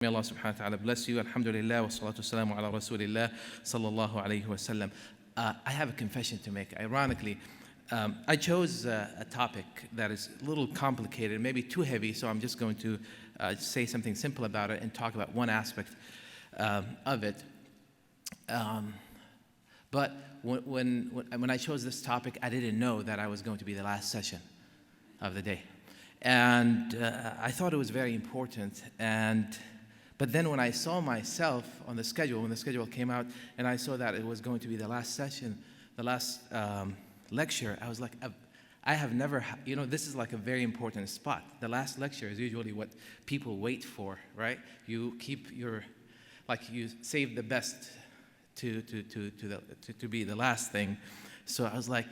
May Allah subhanahu wa ta'ala bless you. Alhamdulillah wa salatu wassalamu ala rasulillah sallallahu alayhi wa sallam. I have a confession to make. Ironically, I chose a topic that is a little complicated, maybe too heavy, so I'm just going to say something simple about it and talk about one aspect of it. But when I chose this topic, I didn't know that I was going to be the last session of the day. And I thought it was very important. But then when I saw myself on the schedule, when the schedule came out, and I saw that it was going to be the last session, the last lecture, I was like, I have never, this is like a very important spot. The last lecture is usually what people wait for, right? You keep you save the best to be the last thing. So I was like,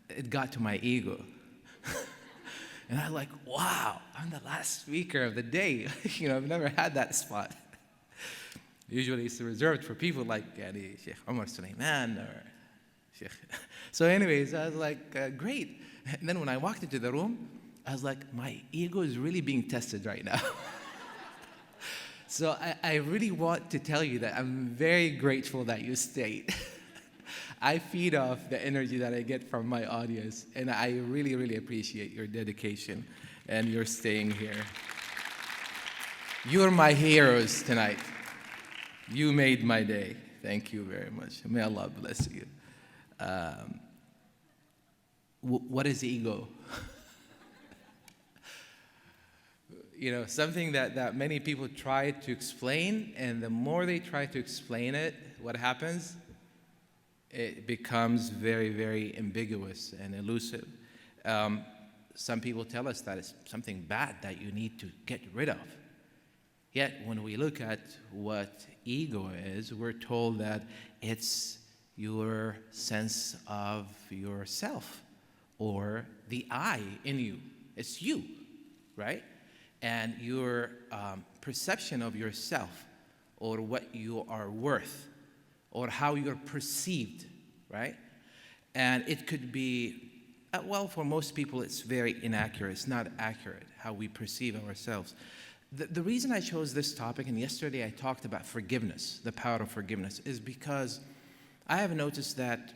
it got to my ego. And I'm like, wow, I'm the last speaker of the day. I've never had that spot. Usually it's reserved for people like Sheikh Umar Sulaiman or Sheikh. So anyways, I was like, great. And then when I walked into the room, I was like, my ego is really being tested right now. So I really want to tell you that I'm very grateful that you stayed. I feed off the energy that I get from my audience, and I really, really appreciate your dedication and your staying here. You're my heroes tonight. You made my day. Thank you very much. May Allah bless you. What is ego? Something that many people try to explain, and the more they try to explain it, what happens? It becomes very, very ambiguous and elusive. Some people tell us that it's something bad that you need to get rid of. Yet, when we look at what ego is, we're told that it's your sense of yourself, or the I in you. It's you, right? And your perception of yourself, or what you are worth, or how you're perceived, right? And it could be, for most people it's very inaccurate. It's not accurate how we perceive ourselves. The reason I chose this topic, and yesterday I talked about forgiveness, the power of forgiveness, is because I have noticed that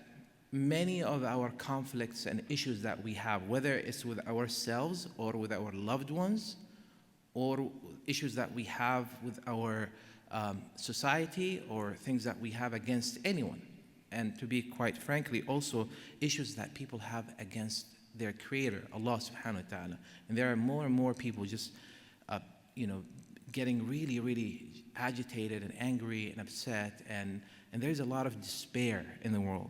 many of our conflicts and issues that we have, whether it's with ourselves or with our loved ones, or issues that we have with our society, or things that we have against anyone, and to be quite frankly also issues that people have against their creator, Allah subhanahu wa ta'ala. And there are more and more people just getting really, really agitated and angry and upset, and there's a lot of despair in the world.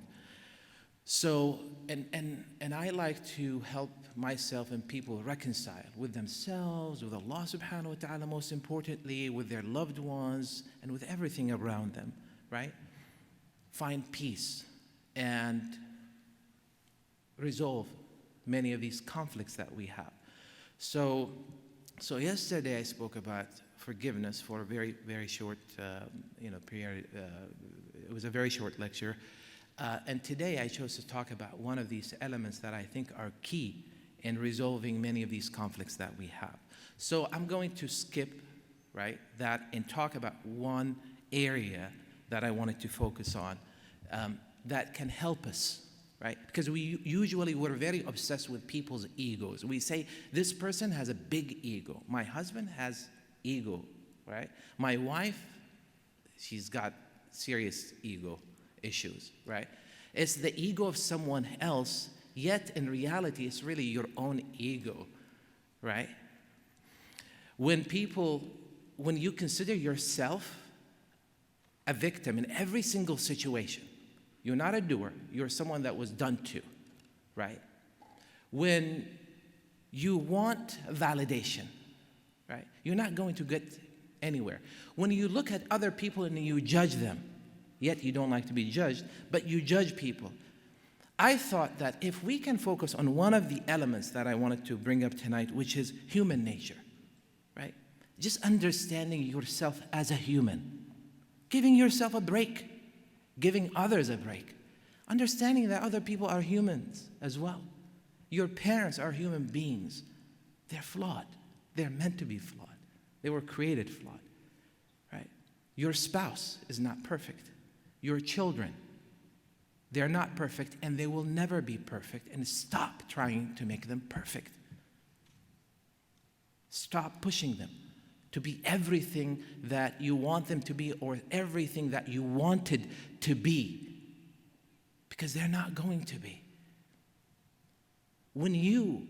So, and I like to help myself and people reconcile with themselves, with Allah subhanahu wa ta'ala, most importantly, with their loved ones, and with everything around them, right? Find peace and resolve many of these conflicts that we have. So yesterday I spoke about forgiveness for a very, very short period. It was a very short lecture. And today I chose to talk about one of these elements that I think are key in resolving many of these conflicts that we have. So I'm going to skip, right, that and talk about one area that I wanted to focus on that can help us, right? Because we're very obsessed with people's egos. We say, this person has a big ego. My husband has ego, right? My wife, she's got serious ego issues, right? It's the ego of someone else, yet in reality, it's really your own ego, right? When you consider yourself a victim in every single situation, you're not a doer, you're someone that was done to, right? When you want validation, right? You're not going to get anywhere. When you look at other people and you judge them, yet you don't like to be judged, but you judge people. I thought that if we can focus on one of the elements that I wanted to bring up tonight, which is human nature, right? Just understanding yourself as a human, giving yourself a break, giving others a break, understanding that other people are humans as well. Your parents are human beings. They're flawed. They're meant to be flawed. They were created flawed. Your spouse is not perfect. Your children, they're not perfect, and they will never be perfect. And stop trying to make them perfect. Stop pushing them to be everything that you want them to be or everything that you wanted to be, because they're not going to be. When you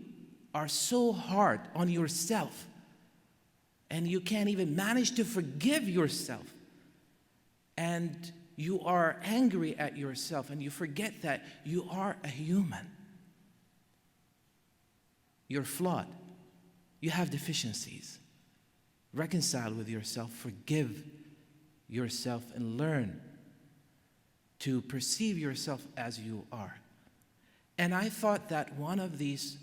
are so hard on yourself and you can't even manage to forgive yourself, and you are angry at yourself and you forget that you are a human, you're flawed, you have deficiencies. Reconcile with yourself, forgive yourself, and learn to perceive yourself as you are. And I thought that one of these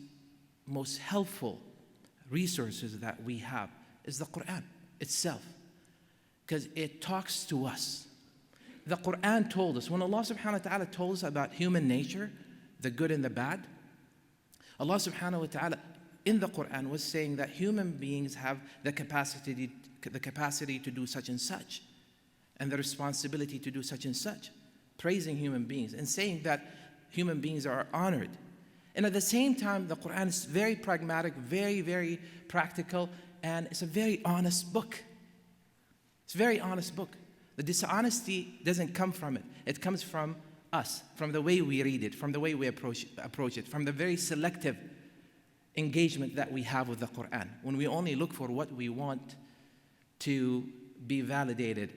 most helpful resources that we have is the Quran itself, because it talks to us. The Quran told us, when Allah subhanahu wa ta'ala told us about human nature, the good and the bad, Allah subhanahu wa ta'ala in the Quran was saying that human beings have the capacity to do such and such, and the responsibility to do such and such, praising human beings and saying that human beings are honored. And at the same time, the Quran is very pragmatic, very, very practical, and it's a very honest book. It's a very honest book. The dishonesty doesn't come from it. It comes from us, from the way we read it, from the way we approach it, from the very selective engagement that we have with the Quran, when we only look for what we want to be validated.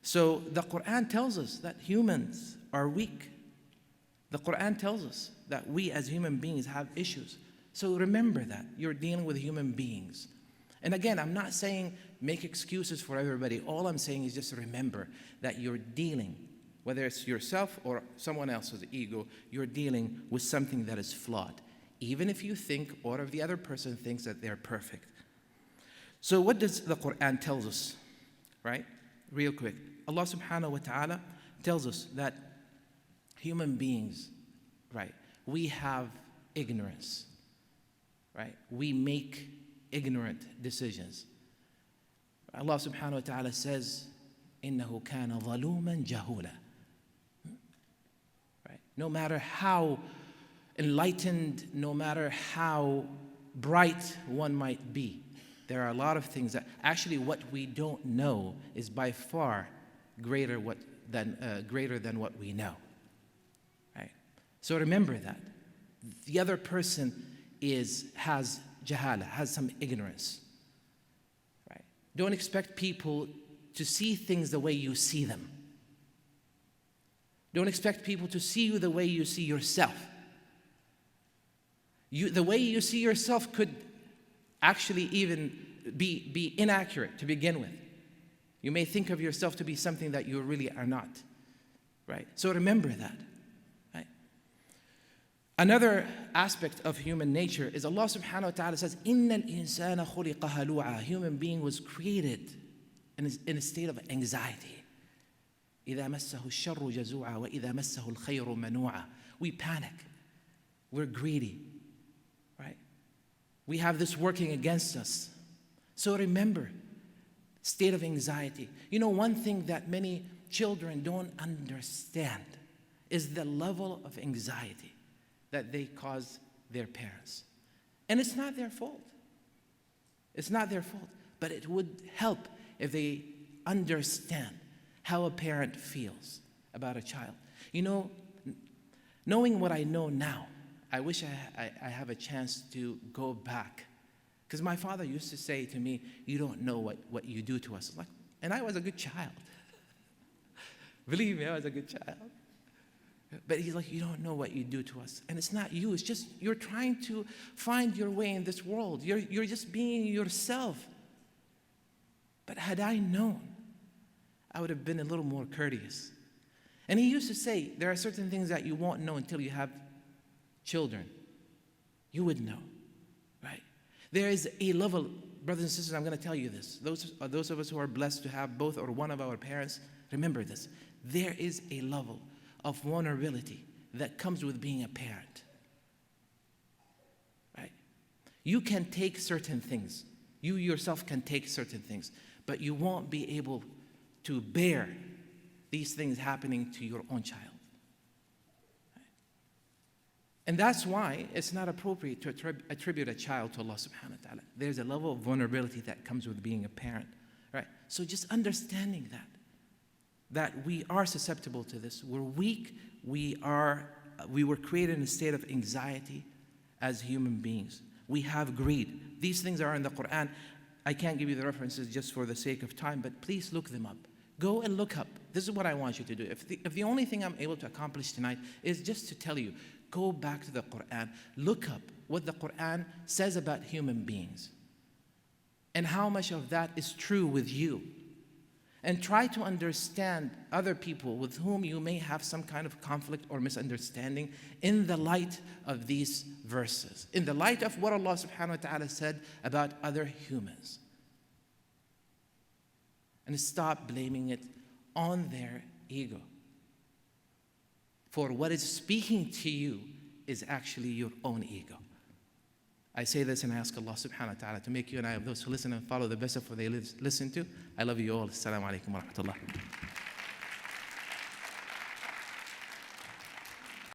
So the Quran tells us that humans are weak. The Quran tells us that we as human beings have issues. So remember that you're dealing with human beings. And again, I'm not saying make excuses for everybody. All I'm saying is just remember that you're dealing, whether it's yourself or someone else's ego, you're dealing with something that is flawed, even if you think or if the other person thinks that they're perfect. So what does the Quran tells us, right? Real quick. Allah subhanahu wa ta'ala tells us that human beings, right, we have ignorance, right? We make ignorant decisions. Allah subhanahu wa ta'ala says, إِنَّهُ كَانَ ظَلُومًا جَهُولًا. Right? No matter how enlightened, no matter how bright one might be, there are a lot of things that actually what we don't know is by far greater than what we know. Right? So remember that. The other person has jahala, has some ignorance. Right? Don't expect people to see things the way you see them. Don't expect people to see you the way you see yourself. The way you see yourself could actually even be inaccurate to begin with. You may think of yourself to be something that you really are not. Right? So remember that. Right? Another aspect of human nature is Allah subhanahu wa ta'ala says, إِنَّ الْإِنسَانَ خُلِقَ هَلُوعًا. Human being was created in a state of anxiety. إِذَا مَسَّهُ الشَّرُّ جَزُوعًا وَإِذَا مَسَّهُ الْخَيْرُ مَنُوعًا. We panic. We're greedy. Right? We have this working against us. So remember, state of anxiety. You know, one thing that many children don't understand is the level of anxiety that they cause their parents. And it's not their fault. It's not their fault. But it would help if they understand how a parent feels about a child. You know, knowing what I know now, I wish I have a chance to go back. Because my father used to say to me, you don't know what you do to us. And I was a good child. Believe me, I was a good child. But he's like, you don't know what you do to us. And it's not you, it's just you're trying to find your way in this world. You're just being yourself. But had I known, I would have been a little more courteous. And he used to say, there are certain things that you won't know until you have children. You would know, right? There is a level, brothers and sisters, I'm going to tell you this. Those of us who are blessed to have both or one of our parents, remember this. There is a level of vulnerability that comes with being a parent, right? You can take certain things. You yourself can take certain things, but you won't be able to bear these things happening to your own child. And that's why it's not appropriate to attribute a child to Allah subhanahu wa ta'ala. There's a level of vulnerability that comes with being a parent, right? So just understanding that we are susceptible to this. We're weak. We were created in a state of anxiety as human beings. We have greed. These things are in the Quran. I can't give you the references just for the sake of time, but please look them up. Go and look up. This is what I want you to do. If the only thing I'm able to accomplish tonight is just to tell you, go back to the Quran, look up what the Quran says about human beings and how much of that is true with you. And try to understand other people with whom you may have some kind of conflict or misunderstanding in the light of these verses, in the light of what Allah subhanahu wa ta'ala said about other humans. And stop blaming it on their ego. For what is speaking to you is actually your own ego. I say this and I ask Allah subhanahu wa ta'ala to make you and I of those who listen and follow the best of what they listen to. I love you all. Assalamu alaikum wa rahmatullah.